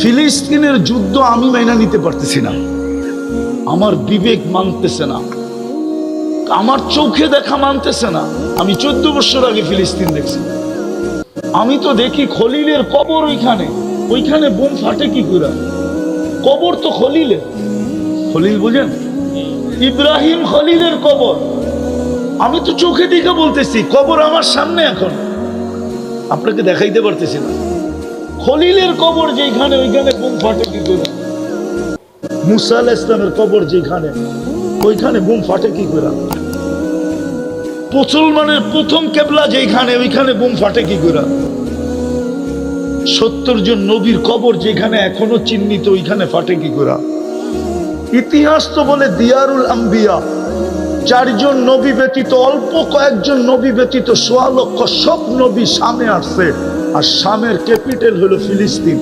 ফিলিস্তিনের যুদ্ধ আমি মাইনা নিতে পারতেছি না, আমার বিবেক মানতেছে না, আমার চোখে দেখা মানতেছে না। আমি 14 বছর আগে ফিলিস্তিন দেখছি। আমি তো দেখি খলিলের কবর ওইখানে বোম ফাটে কি করে? কবর তো খলিলের, খলিল বুঝেন, ইব্রাহিম খলিলের কবর। আমি তো চোখে দেখে বলতেছি, কবর আমার সামনে, এখন আপনাকে দেখাইতে পারতেছি না। খলিলের কবর যেখানে, ওইখানে বোম ফাটে কি করে? মুসা আলাইহিস সালামের কবর যেখানে, ওইখানে বোম ফাটে কি করে? মুসলমানের প্রথম কেবলা যেখানে, ওইখানে বোম ফাটে কি করে? 70 জন নবীর কবর যেখানে এখনো চিহ্নিত, ওইখানে ফাটে কি করে? ইতিহাস তো বলে দিয়ারুল আম্বিয়া, 4 জন নবী ব্যতীত, অল্প কয়েকজন নবী ব্যতীত 1.25 লক্ষ সব নবী শামে আসছে, আর শামের ক্যাপিটাল হলো ফিলিস্তিন।